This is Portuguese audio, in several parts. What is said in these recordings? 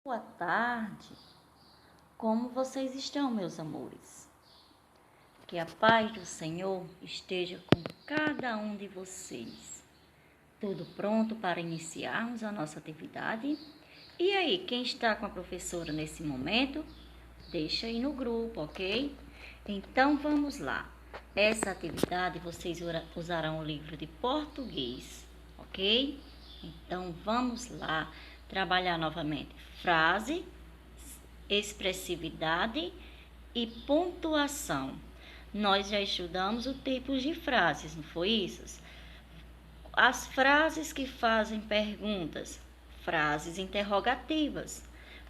Boa tarde, como vocês estão, meus amores? Que a paz do Senhor esteja com cada um de vocês. Tudo pronto para iniciarmos a nossa atividade? E aí, quem está com a professora nesse momento? Deixa aí no grupo, ok? Então vamos lá. Essa atividade vocês usarão o livro de português, ok? Então vamos lá trabalhar novamente frase, expressividade e pontuação. Nós já estudamos os tipos de frases, não foi isso? As frases que fazem perguntas, frases interrogativas,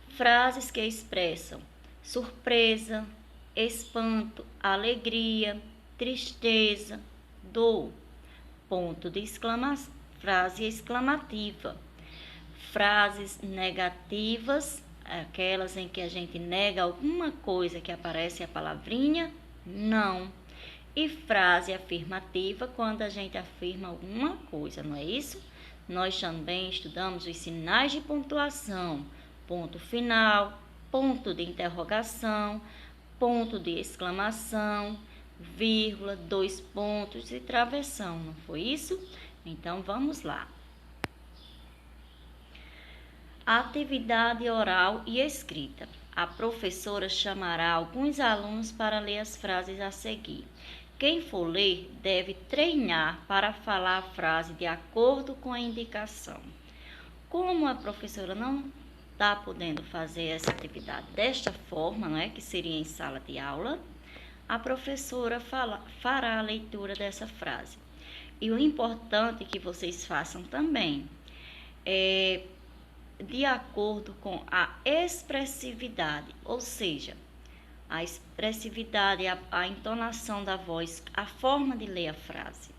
frases que expressam surpresa, espanto, alegria, tristeza, dor, ponto de exclamação, frase exclamativa. Frases negativas, aquelas em que a gente nega alguma coisa que aparece a palavrinha não. E frase afirmativa, quando a gente afirma alguma coisa, não é isso? Nós também estudamos os sinais de pontuação, ponto final, ponto de interrogação, ponto de exclamação, vírgula, 2 pontos e travessão, não foi isso? Então, vamos lá. Atividade oral e escrita. A professora chamará alguns alunos para ler as frases a seguir. Quem for ler deve treinar para falar a frase de acordo com a indicação. Como a professora não está podendo fazer essa atividade desta forma, não é, que seria em sala de aula, a professora fará a leitura dessa frase. E o importante que vocês façam também é de acordo com a expressividade, ou seja, a expressividade, a entonação da voz, a forma de ler a frase.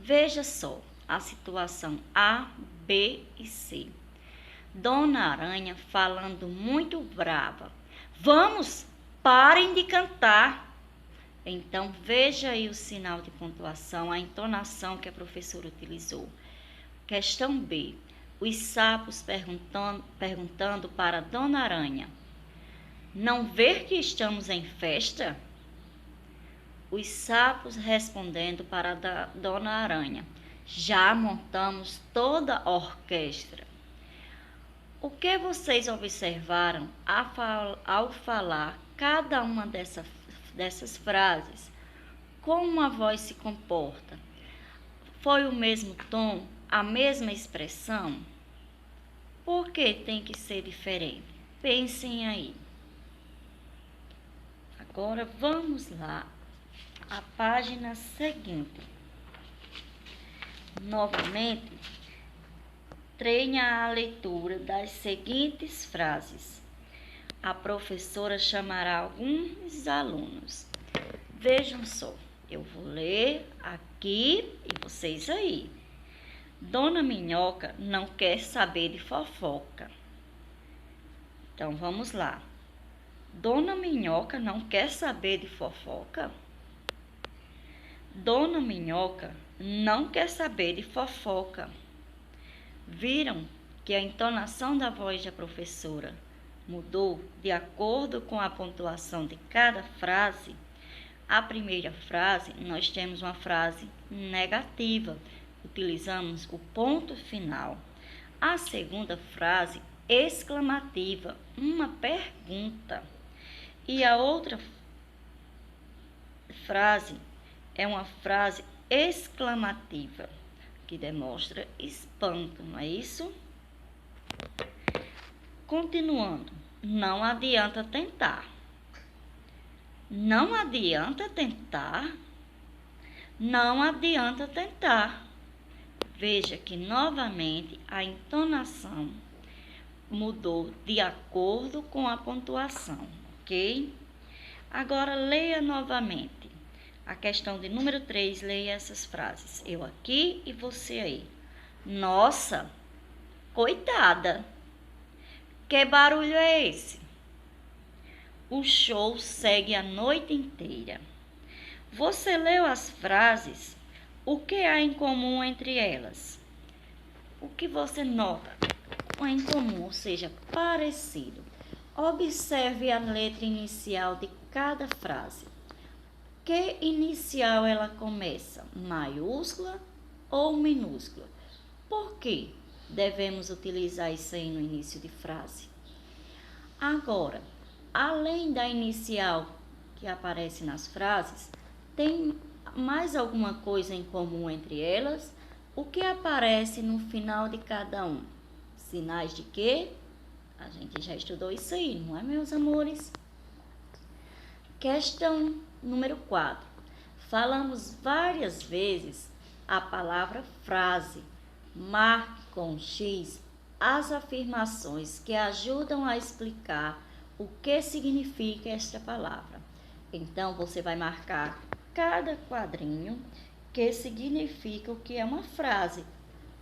Veja só a situação A, B e C. Dona Aranha falando muito brava. Vamos, parem de cantar. Então, veja aí o sinal de pontuação, a entonação que a professora utilizou. Questão B. Os sapos perguntando para Dona Aranha: não vê que estamos em festa? Os sapos respondendo para Dona Aranha: já montamos toda a orquestra. O que vocês observaram ao falar cada uma dessas frases? Como a voz se comporta? Foi o mesmo tom, a mesma expressão? Por que tem que ser diferente? Pensem aí. Agora vamos lá, a página seguinte. Novamente, treine a leitura das seguintes frases. A professora chamará alguns alunos. Vejam só, eu vou ler aqui e vocês aí. Dona Minhoca não quer saber de fofoca. Então, vamos lá. Dona Minhoca não quer saber de fofoca? Dona Minhoca não quer saber de fofoca. Viram que a entonação da voz da professora mudou de acordo com a pontuação de cada frase? A primeira frase, nós temos uma frase negativa. Utilizamos o ponto final. A segunda frase, exclamativa, uma pergunta. E a outra frase é uma frase exclamativa, que demonstra espanto, não é isso? Continuando, não adianta tentar. Não adianta tentar. Não adianta tentar. Veja que novamente a entonação mudou de acordo com a pontuação, ok? Agora leia novamente. A questão de número 3, leia essas frases. Eu aqui e você aí. Nossa, coitada! Que barulho é esse? O show segue a noite inteira. Você leu as frases? O que há em comum entre elas? O que você nota? em comum, ou seja, parecido. Observe a letra inicial de cada frase. Que inicial ela começa? Maiúscula ou minúscula? Por que devemos utilizar isso aí no início de frase? Agora, além da inicial que aparece nas frases, tem mais alguma coisa em comum entre elas? O que aparece no final de cada um? Sinais de quê? A gente já estudou isso aí, não é, meus amores? Questão número 4. Falamos várias vezes a palavra frase. Marque com X as afirmações que ajudam a explicar o que significa esta palavra. Então, você vai marcar cada quadrinho que significa o que é uma frase.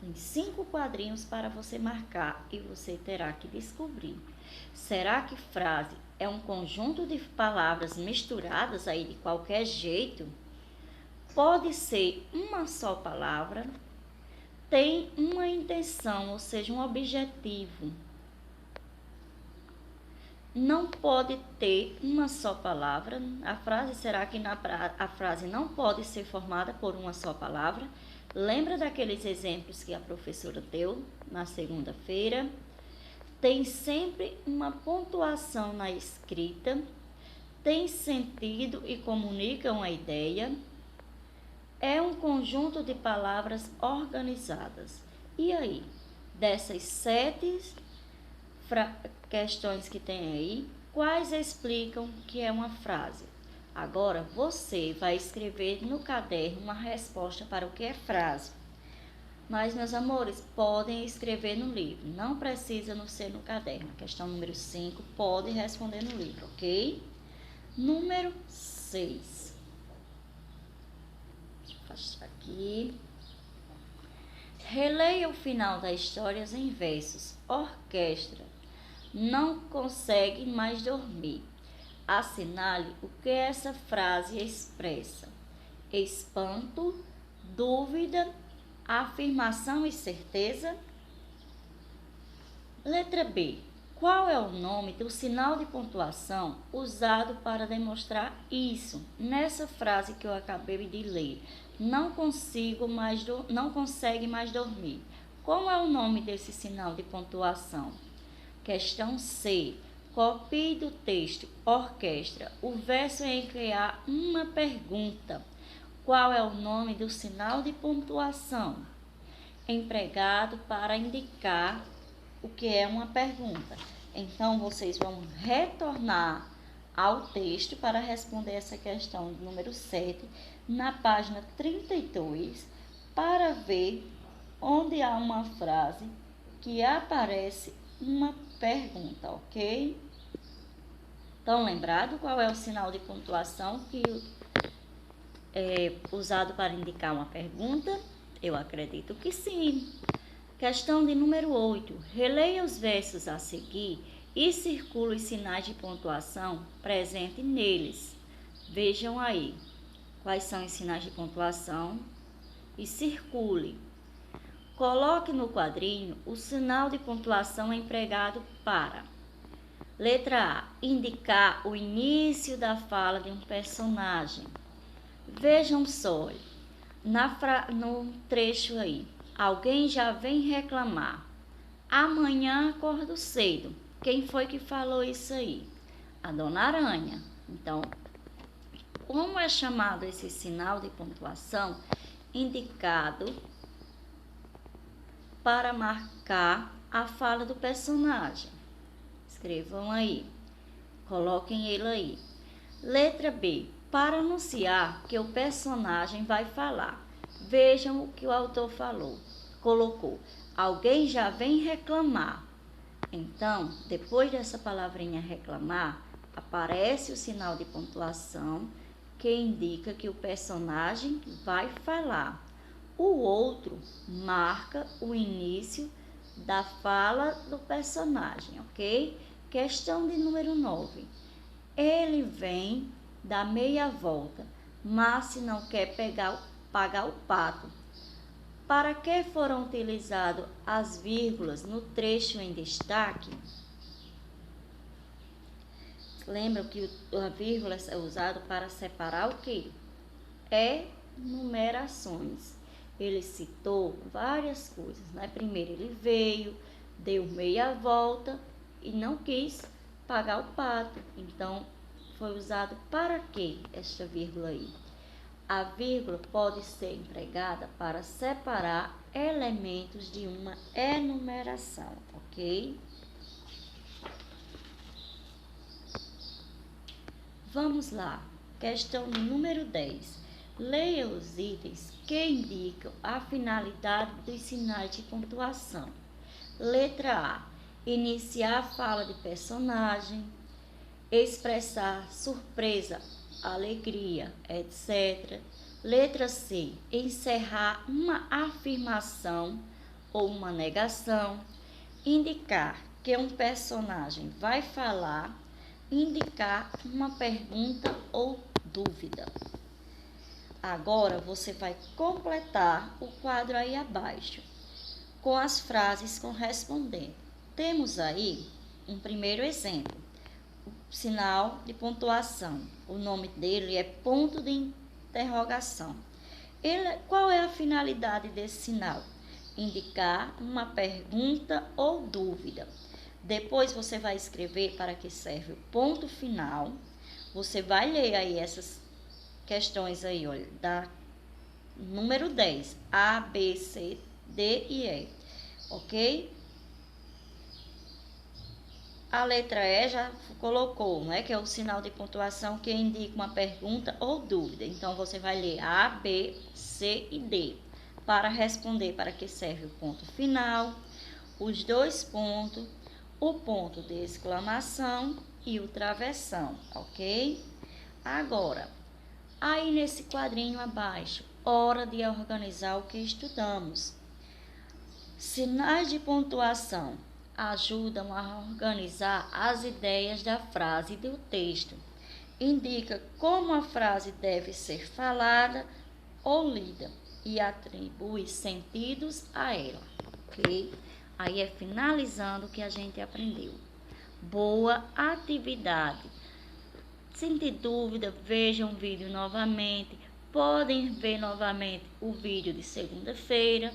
Tem 5 quadrinhos para você marcar e você terá que descobrir. Será que frase é um conjunto de palavras misturadas aí de qualquer jeito? Pode ser uma só palavra? Tem uma intenção, ou seja, um objetivo. Não pode ter uma só palavra. A frase, será que a frase não pode ser formada por uma só palavra? Lembra daqueles exemplos que a professora deu na segunda-feira? Tem sempre uma pontuação na escrita, tem sentido e comunica uma ideia. É um conjunto de palavras organizadas. E aí, dessas 7 questões que tem aí, quais explicam que é uma frase? Agora, você vai escrever no caderno uma resposta para o que é frase. Mas, meus amores, podem escrever no livro. Não precisa não ser no caderno. Questão número 5, pode responder no livro, ok? Número 6. Deixa eu afastar aqui. Releia o final das histórias em versos. Orquestra. Não consegue mais dormir. Assinale o que essa frase expressa. Espanto, dúvida, afirmação e certeza. Letra B. Qual é o nome do sinal de pontuação usado para demonstrar isso? Nessa frase que eu acabei de ler. Não consegue mais dormir. Qual é o nome desse sinal de pontuação? Questão C. Copie do texto orquestra o verso em que há uma pergunta. Qual é o nome do sinal de pontuação empregado para indicar o que é uma pergunta? Então, vocês vão retornar ao texto para responder essa questão número 7, na página 32, para ver onde há uma frase que aparece uma pergunta, ok? Estão lembrados qual é o sinal de pontuação que é usado para indicar uma pergunta? Eu acredito que sim. Questão de número 8. Releia os versos a seguir e circule os sinais de pontuação presentes neles. Vejam aí quais são os sinais de pontuação e circule. Coloque no quadrinho o sinal de pontuação empregado para: letra A, indicar o início da fala de um personagem. Vejam só, no trecho aí, alguém já vem reclamar. Amanhã acordo cedo. Quem foi que falou isso aí? A Dona Aranha. Então, como é chamado esse sinal de pontuação? Indicado para marcar a fala do personagem. Escrevam aí. Coloquem ele aí. Letra B. Para anunciar que o personagem vai falar. Vejam o que o autor colocou. Alguém já vem reclamar. Então, depois dessa palavrinha reclamar, aparece o sinal de pontuação que indica que o personagem vai falar. O outro marca o início da fala do personagem, ok? Questão de número 9. Ele vem dar meia volta, mas se não quer pagar o pato. Para que foram utilizadas as vírgulas no trecho em destaque? Lembra que a vírgula é usada para separar o quê? Enumerações. Ele citou várias coisas, né? Primeiro ele veio, deu meia volta e não quis pagar o pato. Então, foi usado para quê esta vírgula aí? A vírgula pode ser empregada para separar elementos de uma enumeração, ok? Vamos lá, questão número 10. Leia os itens que indicam a finalidade dos sinais de pontuação. Letra A. Iniciar a fala de personagem, expressar surpresa, alegria, etc. Letra C. Encerrar uma afirmação ou uma negação. Indicar que um personagem vai falar. Indicar uma pergunta ou dúvida. Agora você vai completar o quadro aí abaixo com as frases correspondentes. Temos aí um primeiro exemplo, o sinal de pontuação. O nome dele é ponto de interrogação. Qual é a finalidade desse sinal? Indicar uma pergunta ou dúvida. Depois você vai escrever para que serve o ponto final. Você vai ler aí essas questões aí, olha, da número 10, A, B, C, D e E, ok? A letra E já colocou, né, que é o sinal de pontuação que indica uma pergunta ou dúvida. Então, você vai ler A, B, C e D para responder para que serve o ponto final, os dois pontos, o ponto de exclamação e o travessão, ok? Agora, aí nesse quadrinho abaixo, hora de organizar o que estudamos. Sinais de pontuação ajudam a organizar as ideias da frase e do texto. Indica como a frase deve ser falada ou lida e atribui sentidos a ela, ok? Aí é finalizando o que a gente aprendeu. Boa atividade. Se tem dúvida, vejam o vídeo novamente. Podem ver novamente o vídeo de segunda-feira.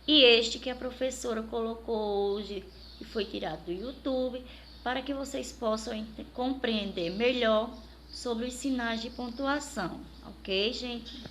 E este que a professora colocou hoje, que foi tirado do YouTube, para que vocês possam compreender melhor sobre os sinais de pontuação. Ok, gente?